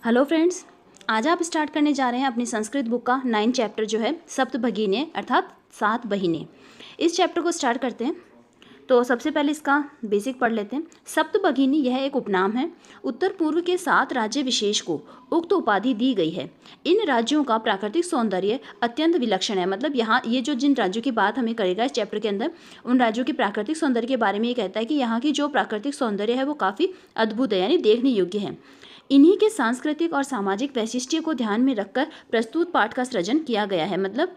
Hello friends, आज आप start करने जा रहे हैं अपनी संस्कृत बुक का 9 चैप्टर जो है सप्तभगिनी अर्थात 7 बहिनें। इस चैप्टर को स्टार्ट करते हैं। तो सबसे पहले इसका बेसिक पढ़ लेते हैं। सप्तभगिनी यह एक उपनाम है। उत्तर पूर्व के 7 राज्य विशेष को उक्त उपाधि दी गई है। इन राज्यों का प्राकृतिक सौंदर्य अत्यंत विलक्षण है। मतलब यहाँ ये जो जिन राज्यों की बात हमें करेगा इस चैप्टर के अंदर, उन राज्यों के प्राकृतिक सौंदर्य के बारे में ये कहता है कि यहाँ की जो प्राकृतिक सौंदर्य है वो काफ़ी अद्भुत है, यानी देखने योग्य है। इन्हीं के सांस्कृतिक और सामाजिक वैशिष्ट्य को ध्यान में रखकर प्रस्तुत पाठ का सृजन किया गया है। मतलब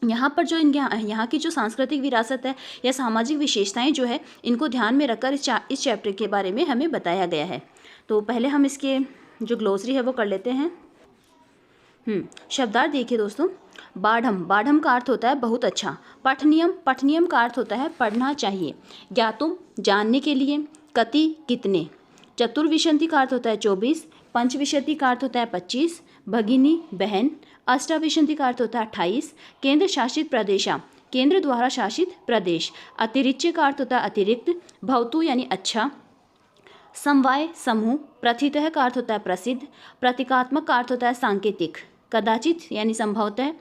यहाँ पर जो यहाँ की जो सांस्कृतिक विरासत है या सामाजिक विशेषताएं जो है, इनको ध्यान में रखकर इस चैप्टर के बारे में हमें बताया गया है। तो पहले हम इसके जो ग्लोसरी है वो कर लेते हैं। शब्दार्थ देखिए दोस्तों। बाढ़म, बाढ़म का अर्थ होता है बहुत अच्छा। पठनियम, पठनियम का अर्थ होता है पढ़ना चाहिए। ज्ञातुम, जानने के लिए। कति, कितने। चतुर्विंशति का अर्थ होता है 24। पंचविंशति का अर्थ होता है 25। भगिनी, बहन। अष्टाविंशति का अर्थ होता है 28। केंद्र शासित प्रदेशा, केंद्र द्वारा शासित प्रदेश। अतिरिच्य का अर्थ होता है अतिरिक्त। भवतु यानी अच्छा। समवाय, समूह। प्रथितः का अर्थ होता है प्रसिद्ध। प्रतीकात्मक का अर्थ होता है सांकेतिक। कदाचित यानी संभवतः।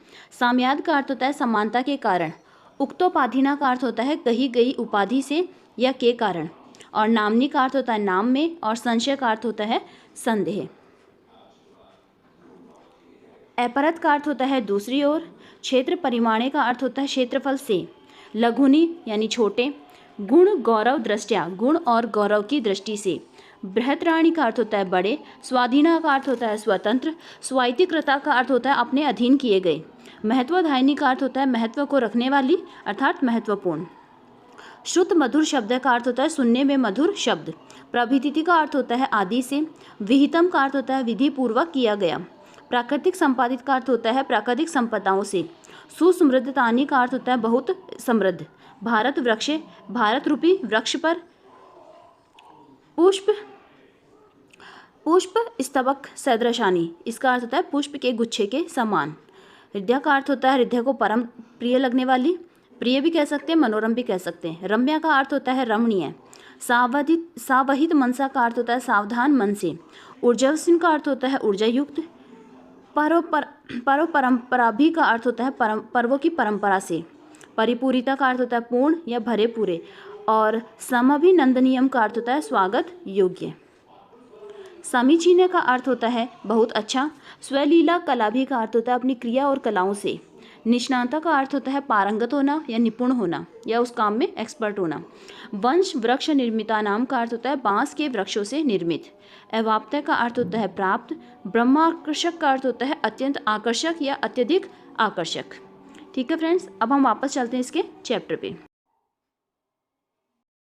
साम्याद का अर्थ होता है समानता के कारण। उक्तोपाधिना का अर्थ होता है कही गई उपाधि से या के कारण। और नामनी का अर्थ होता है नाम में। और संशय का अर्थ होता है संदेह। अपरत का अर्थ होता है दूसरी ओर। क्षेत्र परिमाणे का अर्थ होता है क्षेत्रफल से। लघुनी यानी छोटे। गुण गौरव दृष्टया, गुण और गौरव की दृष्टि से। बृहत्राणी का अर्थ होता है बड़े। स्वाधीना का अर्थ होता है स्वतंत्र। स्वायत्तिकृता का अर्थ होता है अपने अधीन किए गए। महत्वधायिनी का अर्थ होता है महत्व को रखने वाली अर्थात महत्वपूर्ण। श्रुत मधुर शब्द का अर्थ होता है सुनने में मधुर शब्द। प्रभृति का अर्थ होता है आदि से। विहितम का अर्थ होता है विधि पूर्वक किया गया। प्राकृतिक संपादित का अर्थ होता है प्राकृतिक संपदाओं से। सुसमृद्धतानी का अर्थ होता है बहुत समृद्ध। भारत वृक्ष, भारत रूपी वृक्ष पर पुष्प स्तबक सदृशानी, इसका अर्थ होता है पुष्प के गुच्छे के समान। हृदय का अर्थ होता है हृदय को परम प्रिय लगने वाली। प्रिय भी कह सकते हैं, मनोरम भी कह सकते हैं। रम्या का अर्थ होता है रमणीय। सावहित मनसा का अर्थ होता है सावधान मन से। ऊर्जावान का अर्थ होता है ऊर्जा युक्त। पर्व परंपरा भी का अर्थ होता है पर्वों की परंपरा से। परिपूरिता का अर्थ होता है पूर्ण या भरे पूरे। और समभिनंदनीयम का अर्थ होता है स्वागत योग्य। समीचीन का अर्थ होता है बहुत अच्छा। स्वलीला कला भी का अर्थ होता है अपनी क्रिया और कलाओं से। निष्णाता का अर्थ होता है पारंगत होना या निपुण होना या उस काम में एक्सपर्ट होना। वंश वृक्ष निर्मिता नाम का अर्थ होता है बांस के वृक्षों से निर्मित। अवाप्त का अर्थ होता है प्राप्त। ब्रह्माकर्षक का अर्थ होता है अत्यंत आकर्षक या अत्यधिक आकर्षक। ठीक है फ्रेंड्स, अब हम वापस चलते हैं इसके चैप्टर पे।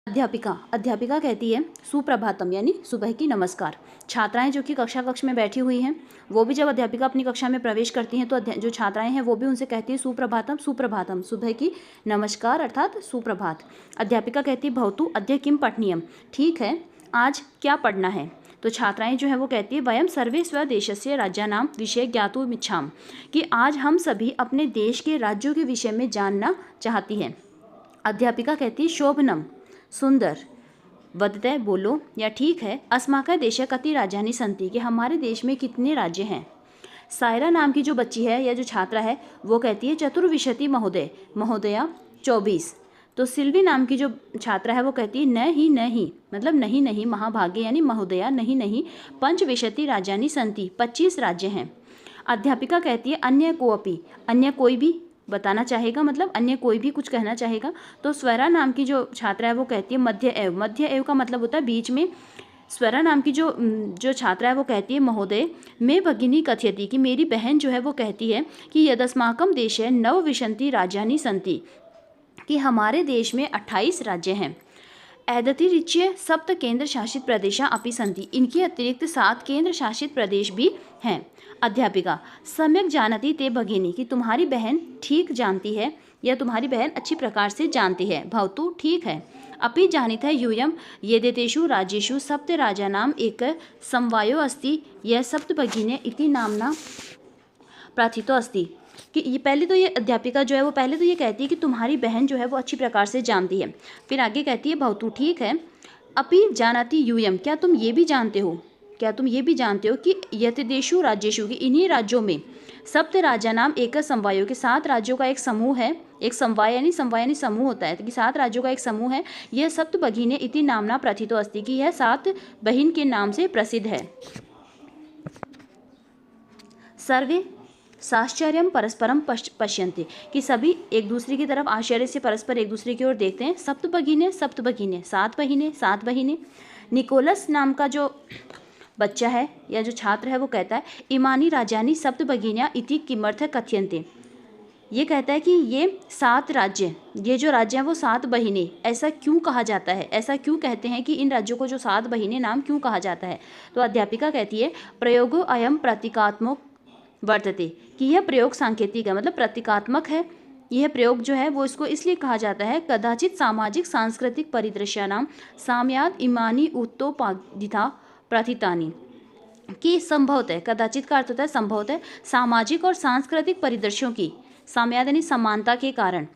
अध्यापिका, अध्यापिका कहती है सुप्रभातम यानी सुबह की नमस्कार। छात्राएं जो कि कक्ष में बैठी हुई हैं, वो भी जब अध्यापिका अपनी कक्षा में प्रवेश करती हैं तो जो छात्राएं हैं वो भी उनसे कहती हैं सुप्रभातम, सुप्रभातम, सुबह की नमस्कार अर्थात सुप्रभात। अध्यापिका कहती है भवतु अद्य किम पठनीयम, ठीक है आज क्या पढ़ना है। तो छात्राएं जो है वो कहती है वयम सर्वे स्वदेशस्य राज्यानाम विषय ज्ञातुम इच्छाम, कि आज हम सभी अपने देश के राज्यों के विषय में जानना चाहती हैं। अध्यापिका कहती है शोभनम, सुंदर। वदते बोलो या ठीक है। अस्माकं देशे कति राज्यानि सन्ति, कि हमारे देश में कितने राज्य हैं। सायरा नाम की जो बच्ची है या जो छात्रा है वो कहती है चतुर्विंशति महोदय, महोदया 24। तो सिल्वी नाम की जो छात्रा है वो कहती है नहीं, मतलब नहीं महाभाग्य यानी महोदया नहीं, पंचविंशति राज्यानि सन्ति, 25 राज्य हैं। अध्यापिका कहती है अन्य कोऽपि, अन्य कोई भी बताना चाहेगा, मतलब अन्य कोई भी कुछ कहना चाहेगा। तो स्वरा नाम की जो छात्रा है वो कहती है मध्य एव, मध्य एव का मतलब होता है बीच में। स्वरा नाम की जो छात्रा है वो कहती है महोदय मैं भगिनी कथयति, कि मेरी बहन जो है वो कहती है कि यदस्माकं देशे नवविंशति राज्यानि सन्ति, कि हमारे देश में 28 राज्य हैं। एदतिरिच्य सप्त केंद्र शासित प्रदेशा अपि सन्ति, इनके अतिरिक्त 7 केंद्र शासित प्रदेश भी हैं। अध्यापिका सम्यक जानती ते भगिनी, कि तुम्हारी बहन ठीक जानती है या तुम्हारी बहन अच्छी प्रकार से जानती है। भवतु ठीक है। अपि जानित है यूयम येदेतेषु राज्येषु सप्त राजानाम एक समवायो अस्ति, यह सप्त भगिनी इति नामना प्रार्थितो अस्ति, कि ये पहले तो ये अध्यापिका जो है वो पहले तो ये कहती है कि तुम्हारी बहन जो है वो अच्छी प्रकार से जानती है। फिर आगे कहती है भवतु ठीक है। अपि जानाति यूयम, क्या तुम ये भी जानते हो क्या तुम ये भी जानते हो कि यतदेशु राज्येषु की इन्हीं राज्यों में सप्त राजा नाम एक समवायों के 7 राज्यों का एक समूह है। एक समवाय यानी समूह होता है, कि 7 राज्यों का एक समूह है। यह सप्त भगिने इति नामना प्रथितो अस्ति, कि यह 7 बहिन के नाम से प्रसिद्ध है। सर्वे साश्चर्यम परस्परम पश्यन्ते, कि सभी एक दूसरे की तरफ आश्चर्य से परस्पर एक दूसरे की ओर देखते हैं। सप्त भगिने 7 बहिने। निकोलस नाम का जो बच्चा है या जो छात्र है वो कहता है इमानी राजानी सप्त भगिनिया इति किमर्थ कथ्यन्ते। ये कहता है कि ये 7 राज्य, ये जो राज्य हैं वो 7 बहिनें, ऐसा क्यों कहा जाता है, ऐसा क्यों कहते हैं कि इन राज्यों को जो 7 बहिनें नाम क्यों कहा जाता है। तो अध्यापिका कहती है प्रयोगो अयम प्रतीकात्मक वर्तते, कि यह प्रयोग सांकेतिक है, मतलब प्रतीकात्मक है। यह प्रयोग जो है वो इसको इसलिए कहा जाता है कदाचित सामाजिक सांस्कृतिक परिदृश्यानाम साम्याद इमानी उत्तोपादिता प्रथितानि, कि संभवतः, कदाचित का अर्थ होता है संभवतः, सामाजिक और सांस्कृतिक परिदृश्यों की साम्याद यानी समानता के कारण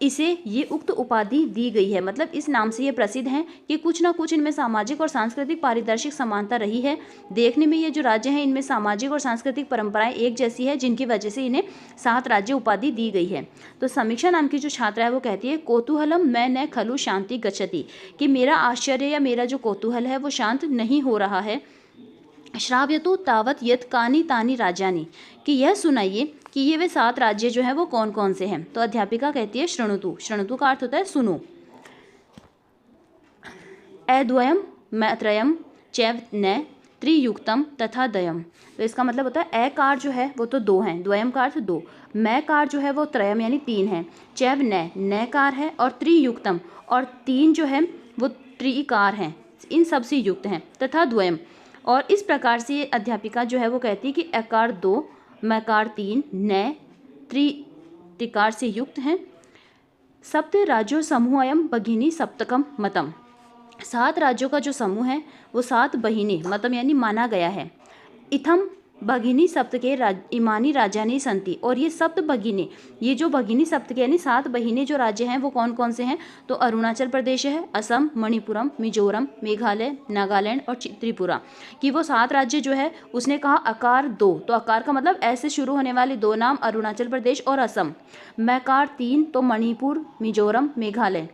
इसे ये उक्त उपाधि दी गई है। मतलब इस नाम से ये प्रसिद्ध हैं कि कुछ ना कुछ इनमें सामाजिक और सांस्कृतिक पारिदर्शिक समानता रही है। देखने में ये जो राज्य हैं इनमें सामाजिक और सांस्कृतिक परंपराएं एक जैसी है, जिनकी वजह से इन्हें 7 राज्य उपाधि दी गई है। तो समीक्षा नाम की जो छात्रा है वो कहती है कौतूहलम मैं न खलु शांति गच्छति, कि मेरा आश्चर्य या मेरा जो कौतूहल है वो शांत नहीं हो रहा है। श्राव्यतु तावत यत कानी तानी राजानी, कि यह सुनाइए कि ये वे 7 राज्य जो हैं वो कौन कौन से हैं। तो अध्यापिका कहती है शृणुतु का अर्थ होता है सुनो। अद्वयम मैत्रयम चैव न त्रियुक्तम तथा दयम, तो इसका मतलब होता है एकार जो है वो तो 2 हैं, द्वयम का अर्थ 2, मैकार जो है वो त्रयम यानी 3 है, चैव नकार है, और त्रियुक्तम और 3 जो है वो त्रिकार हैं, इन सब से युक्त हैं, तथा द्वयम। और इस प्रकार से अध्यापिका जो है वो कहती है कि एकार 2 मैकार 3 न त्रिकार से युक्त हैं। सप्त राज्यों समूहयम भगिनी सप्तकम मतम, 7 राज्यों का जो समूह है वो 7 बहिने मतम यानी माना गया है। इथम भगिनी सप्त के इमानी राजानी संति, और ये सप्त भगिनी, ये जो भगिनी सप्त के यानी 7 बहिने जो राज्य हैं वो कौन कौन से हैं। तो अरुणाचल प्रदेश है, असम, मणिपुरम, मिजोरम, मेघालय, नागालैंड और त्रिपुरा, कि वो 7 राज्य जो है उसने कहा आकार 2, तो आकार का मतलब ऐसे शुरू होने वाले 2 नाम अरुणाचल प्रदेश और असम। मैकार 3 तो मणिपुर, मिजोरम, मेघालय।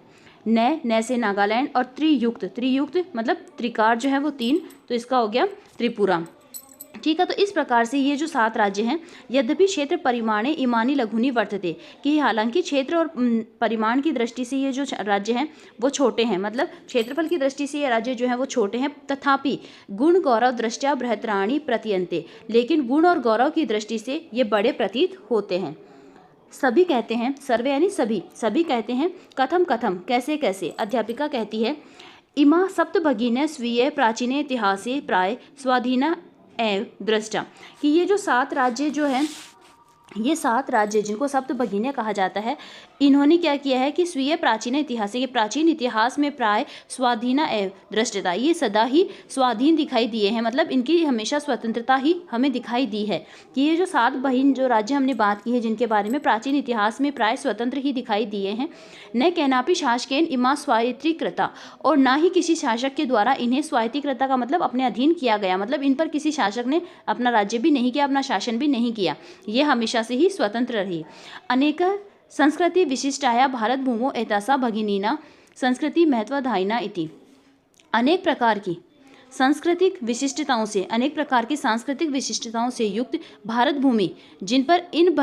न से नागालैंड, और त्रियुक्त मतलब त्रिकार जो है वो 3, तो इसका हो गया त्रिपुरा। ठीक है, तो इस प्रकार से ये जो 7 राज्य हैं यद्यपि क्षेत्र परिमाणे इमानी लघुनी वर्तते, कि हालांकि क्षेत्र और परिमाण की दृष्टि से ये जो राज्य हैं वो छोटे हैं, मतलब क्षेत्रफल की दृष्टि से ये राज्य जो हैं वो छोटे हैं, तथापि गुण गौरव दृष्टया बृहत्राणि प्रतीयन्ते, लेकिन गुण और गौरव की दृष्टि से ये बड़े प्रतीत होते हैं। सभी कहते हैं, सर्वे यानी सभी कहते हैं कथम कैसे। अध्यापिका कहती है इमा सप्त भगिनी स्वीय प्राचीन इतिहासे प्राय स्वाधीना एव दृष्टा, कि ये जो 7 राज्य जो हैं, ये 7 राज्य जिनको सप्त भगिनी कहा जाता है, इन्होंने क्या किया है कि स्वीय प्राचीन इतिहास के प्राचीन इतिहास में प्राय स्वाधीना एव दृष्टता, ये सदा ही स्वाधीन दिखाई दिए हैं, मतलब इनकी हमेशा स्वतंत्रता ही हमें दिखाई दी है। कि ये जो 7 बहिन जो राज्य हमने बात की है जिनके बारे में प्राचीन इतिहास में प्राय स्वतंत्र ही दिखाई दिए हैं। न केनापि शासकेन इमा स्वायत्तीकृता, और ना ही किसी शासक के द्वारा इन्हें स्वायत्तीकृता का मतलब अपने अधीन किया गया, मतलब इन पर किसी शासक ने अपना राज्य भी नहीं किया, अपना शासन भी नहीं किया, ये हमेशा से ही स्वतंत्र रही। अनेक संस्कृति विशिष्टाया भारत भूमो एतासा भगिनीना संस्कृति महत्वधायिना इति, अनेक प्रकार की सांस्कृतिक विशिष्टताओं से युक्त भारत भूमि, जिन पर इन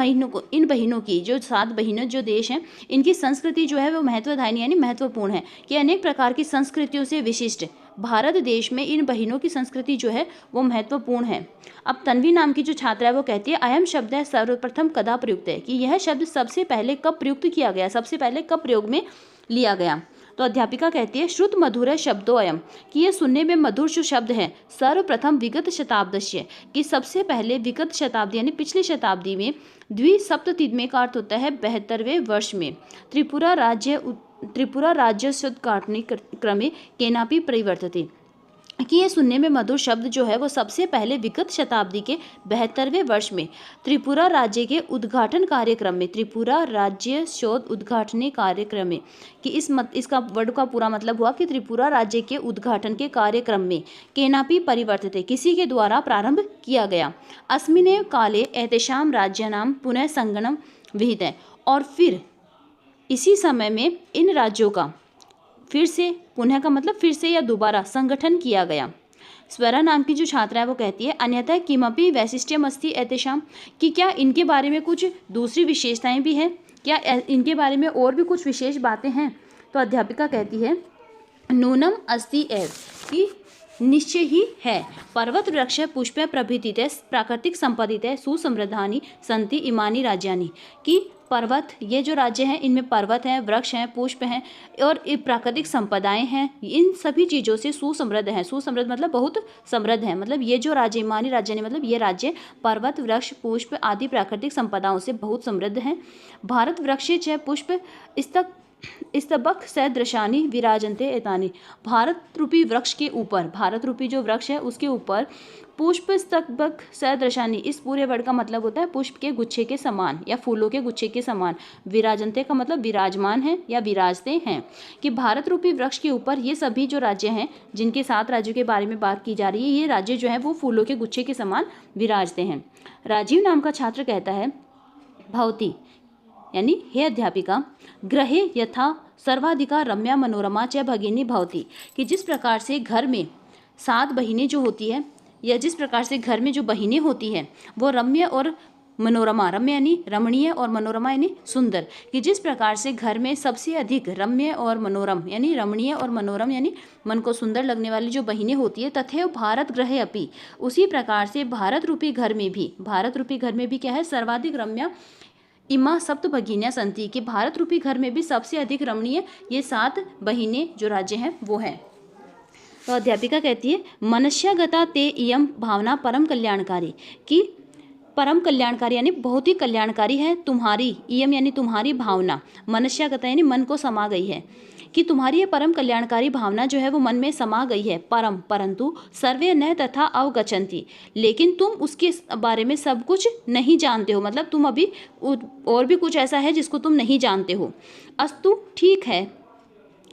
बहिनों की जो 7 बहिनों जो देश हैं इनकी संस्कृति जो है वो महत्वधायिनी यानी महत्वपूर्ण है, कि अनेक प्रकार की संस्कृतियों से विशिष्ट भारत देश में इन बहिनों की संस्कृति जो है वो महत्वपूर्ण है। अब तन्वी नाम की जो छात्रा है वो कहती है अयम शब्द है सर्वप्रथम कदा प्रयुक्त है, कि यह शब्द सबसे पहले कब प्रयुक्त किया गया, सबसे पहले कब प्रयोग में लिया गया। तो अध्यापिका कहती है श्रुत मधुर शब्दो अयम, कि ये सुनने में मधुर जो शब्द है सर्वप्रथम विगत शताब्दस्य, कि सबसे पहले विगत शताब्दी यानी पिछली शताब्दी में, द्विसप्ततिमे का अर्थ होता है 72वें वर्ष में, त्रिपुरा राज्य शुद्धकाटनी क्रमे केनापि परिवर्तते, कि ये सुनने में मधुर शब्द जो है वो सबसे पहले विगत शताब्दी के 72वें वर्ष में त्रिपुरा राज्य के उद्घाटन कार्यक्रम में, त्रिपुरा राज्य शोध उद्घाटन कार्यक्रम में, कि इसका वर्ड का पूरा मतलब हुआ कि त्रिपुरा राज्य के उद्घाटन के कार्यक्रम में केनापि परिवर्तिते, किसी के द्वारा प्रारंभ किया गया। अस्मिनेव काले एतेषां राज्यानां पुनः संगणम विहितः, और फिर इसी समय में इन राज्यों का फिर से, पुनः का मतलब फिर से या दोबारा, संगठन किया गया। स्वरा नाम की जो छात्रा है वो कहती है अन्यथा किमपि वैशिष्ट्यम अस्ति एतेषां, कि क्या इनके बारे में कुछ दूसरी विशेषताएं भी हैं, क्या इनके बारे में और भी कुछ विशेष बातें हैं। तो अध्यापिका कहती है नूनम अस्ति एव, कि निश्चय ही है। पर्वत वृक्ष पुष्प प्रभृति प्राकृतिक संपत्ति सुसमृद्धानि सन्ति इमानि राज्यानि, कि पर्वत, ये जो राज्य हैं इनमें पर्वत हैं, वृक्ष हैं, पुष्प हैं और प्राकृतिक संपदाएं हैं, इन सभी चीज़ों से सुसमृद्ध हैं। सुसमृद्ध मतलब बहुत समृद्ध है, मतलब ये जो राज्य इमानी राज्य ने, मतलब ये राज्य पर्वत वृक्ष पुष्प आदि प्राकृतिक संपदाओं से बहुत समृद्ध हैं। भारत वृक्ष च पुष्प स्तबक सदृशानि विराजन्ते एतानि, भारत रूपी वृक्ष के ऊपर, भारत रूपी जो वृक्ष है उसके ऊपर पुष्प स्तबक सदृशानि, इस पूरे वर्ड का मतलब होता है पुष्प के गुच्छे के समान या फूलों के गुच्छे के समान। विराजन्ते का मतलब विराजमान है या विराजते हैं, कि भारत रूपी वृक्ष के ऊपर ये सभी जो राज्य हैं, जिनके 7 राज्यों के बारे में बात की जा रही है, ये राज्य जो है वो फूलों के गुच्छे के समान विराजते हैं। राजीव नाम का छात्र कहता है भवती, यानी हे अध्यापिका, ग्रहे यथा सर्वाधिका रम्या मनोरमा च भगिनी भवती, कि जिस प्रकार से घर में 7 बहिनें जो होती है, या जिस प्रकार से घर में जो बहिनें होती हैं वो रम्य और मनोरमा, रम्य यानी रमणीय और मनोरमा यानी सुंदर, कि जिस प्रकार से घर में सबसे अधिक रम्य और मनोरम यानी रमणीय और मनोरम यानी मन को सुंदर लगने वाली जो बहिनें होती है, तथैव भारत ग्रहे अपि, उसी प्रकार से भारत रूपी घर में भी, भारत रूपी घर में भी क्या है, सर्वाधिक रम्या इमा सप्त भगिनियाँ संति, कि भारत रूपी घर में भी सबसे अधिक रमणीय ये 7 बहिनें जो राज्य हैं वो हैं। तो अध्यापिका कहती है मनुष्यागता ते इयम भावना परम कल्याणकारी, कि परम कल्याणकारी यानी बहुत ही कल्याणकारी है तुम्हारी, इयम यानी तुम्हारी भावना, मनुष्यागता यानी मन को समा गई है, कि तुम्हारी ये परम कल्याणकारी भावना जो है वो मन में समा गई है। परम परंतु सर्वे न तथा अवगच्छन्ति, लेकिन तुम उसके बारे में सब कुछ नहीं जानते हो, मतलब तुम अभी और भी कुछ ऐसा है जिसको तुम नहीं जानते हो। अस्तु ठीक है,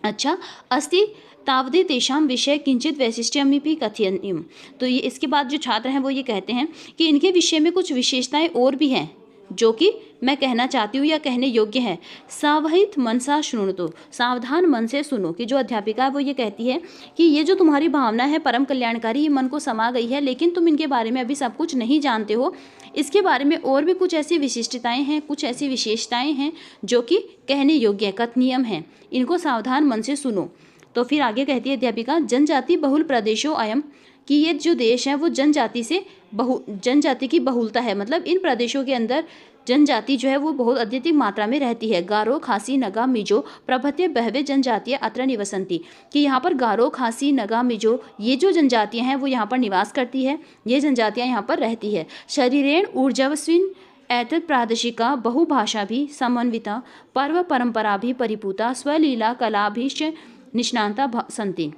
अच्छा, अस्ति तावदे तेषाम विषय किंचित वैशिष्ट्यमिपि कथयन्यम, तो ये इसके बाद जो छात्र हैं वो ये कहते हैं कि इनके विषय में कुछ विशेषताएं और भी हैं जो कि मैं कहना चाहती हूँ या कहने योग्य है। सावहित मनसा शृणुतो, सावधान मन से सुनो, कि जो अध्यापिका है वो ये कहती है कि ये जो तुम्हारी भावना है परम कल्याणकारी, ये मन को समा गई है, लेकिन तुम इनके बारे में अभी सब कुछ नहीं जानते हो। इसके बारे में और भी कुछ ऐसी विशिष्टताएं हैं, कुछ ऐसी विशेषताएं हैं जो कि कहने योग्य है, कथनीयम है, इनको सावधान मन से सुनो। तो फिर आगे कहती है अध्यापिका जनजाति बहुल प्रदेशों अयम, कि ये जो देश है वो जनजाति की बहुलता है, मतलब इन प्रदेशों के अंदर जनजाति जो है वो बहुत अत्यधिक मात्रा में रहती है। गारो खासी नगा मिजो प्रभृत्य बहवे जनजातियाँ अत्र निवसंती, कि यहाँ पर गारो खासी नगा मिजो ये जो जनजातियाँ हैं वो यहाँ पर निवास करती है, ये जनजातियाँ यहाँ पर रहती है। शरीरेण ऊर्जस्विन एतत् प्रादेशिका बहुभाषा भी समन्विता पर्व परंपरा भी परिपूता स्वलीला कला भी निष्णांता संति।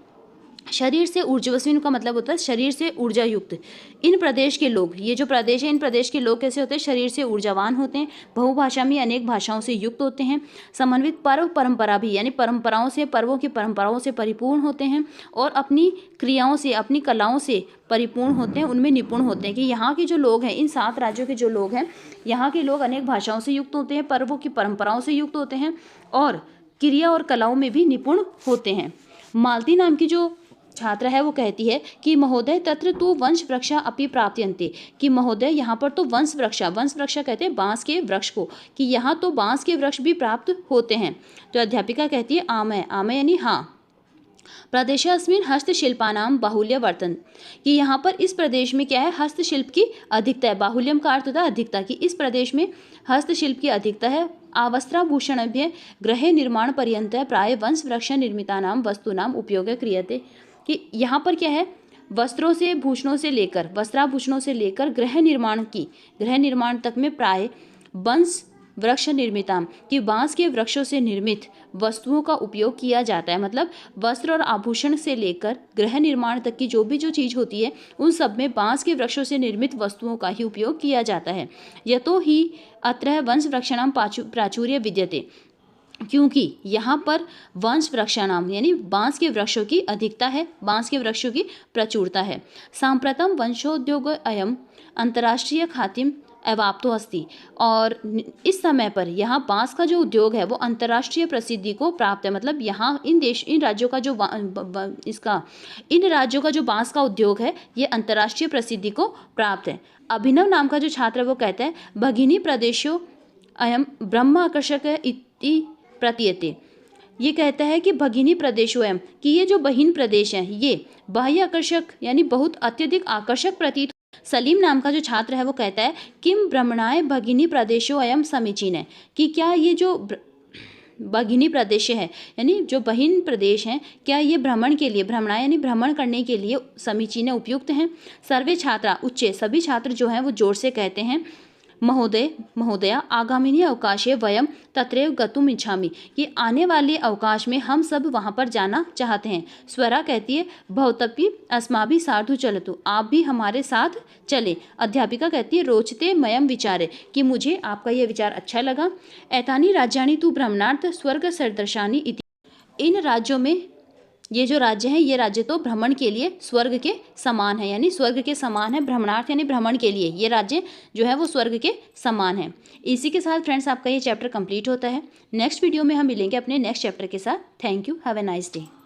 शरीर से ऊर्जस्विन का मतलब होता है शरीर से ऊर्जा युक्त। इन प्रदेश के लोग, ये जो प्रदेश है इन प्रदेश के लोग कैसे होते हैं, शरीर से ऊर्जावान होते हैं, बहुभाषा में अनेक भाषाओं से युक्त होते हैं, समन्वित पर्व परंपरा भी यानी परंपराओं से, पर्वों की परंपराओं से परिपूर्ण होते हैं, और अपनी क्रियाओं से, अपनी कलाओं से परिपूर्ण होते हैं, उनमें निपुण होते हैं। कि यहाँ के जो लोग हैं, इन 7 राज्यों के जो लोग हैं, यहाँ के लोग अनेक भाषाओं से युक्त होते हैं, पर्वों की परंपराओं से युक्त होते हैं, और क्रिया और कलाओं में भी निपुण होते हैं। मालती नाम की जो छात्र है वो कहती है कि महोदय तत्र तो वंश वृक्षा अपि प्राप्यन्ते, कि महोदय यहाँ पर तो वंश वृक्षा कहते हैं बांस के वृक्ष को, कि यहाँ तो बांस के वृक्ष भी प्राप्त होते हैं। तो अध्यापिका कहती है आमय, आमय यानी हाँ। प्रदेशस्मिन् हस्तशिल्पानां बाहुल्य वर्तन, कि यहाँ पर इस प्रदेश में क्या है, हस्तशिल्प की अधिकता है। बाहुल्यम का अर्थ होता है अधिकता, कि इस प्रदेश में हस्तशिल्प की अधिकता है। आवस्त्राभूषणभ्य गृह निर्माण पर्यंत प्राय वंश वृक्ष निर्मितानां वस्तूनां उपयोग क्रियते, कि यहाँ पर क्या है, वस्त्रों से भूषणों से लेकर, वस्त्राभूषणों से लेकर गृह निर्माण तक में प्राय वंश वृक्ष निर्मिताम, कि बांस के वृक्षों से निर्मित वस्तुओं का उपयोग किया जाता है। मतलब वस्त्र और आभूषण से लेकर गृह निर्माण तक की जो चीज़ होती है उन सब में बांस के वृक्षों से निर्मित वस्तुओं का ही उपयोग किया जाता है। यतो ही अत्र वंश वृक्षाणाम प्राचुर्य विद्यते, क्योंकि यहाँ पर वंश वृक्षाणाम यानी बांस के वृक्षों की अधिकता है, बांस के वृक्षों की प्रचुरता है। सांप्रतम वंशोद्योग अयम अंतर्राष्ट्रीय ख्यातिम अवाप्तो अस्ति, और इस समय पर यहाँ बांस का जो उद्योग है वो अंतर्राष्ट्रीय प्रसिद्धि को प्राप्त है। मतलब यहाँ इन राज्यों का जो इन राज्यों का जो बांस का उद्योग है ये अंतर्राष्ट्रीय प्रसिद्धि को प्राप्त है। अभिनव नाम का जो छात्र है वो कहता है भगिनी प्रदेशो अयम ब्रह्म आकर्षक इति प्रतीयते। ये कहता है कि भगिनी प्रदेशो एम, कि ये जो बहिन प्रदेश हैं ये बाह्य आकर्षक यानी बहुत अत्यधिक आकर्षक प्रतीत। सलीम नाम का जो छात्र है वो कहता है किम भ्रमणाय भगिनी प्रदेशो अयम समीचीन है, कि क्या ये जो भगिनी प्रदेश है यानी जो बहिन प्रदेश हैं क्या ये भ्रमण के लिए, भ्रमणाय यानी भ्रमण करने के लिए समीचीन उपयुक्त हैं। सर्वे छात्रा उच्चे, सभी छात्र जो हैं वो जोर से कहते हैं महोदया आगामिनी अवकाशे वयम तत्रैव गतुम इच्छामि, कि आने वाले अवकाश में हम सब वहाँ पर जाना चाहते हैं। स्वरा कहती है भवतपि अस्माभि सार्धु चलतु, आप भी हमारे साथ चले। अध्यापिका कहती है रोचते मयम विचारे, कि मुझे आपका यह विचार अच्छा लगा। एतानि राज्यानि तु भ्रमणार्थ स्वर्ग सदृशानि इति, इन राज्यों में ये जो राज्य हैं ये राज्य तो भ्रमण के लिए स्वर्ग के समान है, यानी स्वर्ग के समान है। भ्रमणार्थ यानी भ्रमण के लिए ये राज्य जो है वो स्वर्ग के समान है। इसी के साथ फ्रेंड्स आपका ये चैप्टर कंप्लीट होता है। नेक्स्ट वीडियो में हम मिलेंगे अपने नेक्स्ट चैप्टर के साथ। Thank you, have a nice day.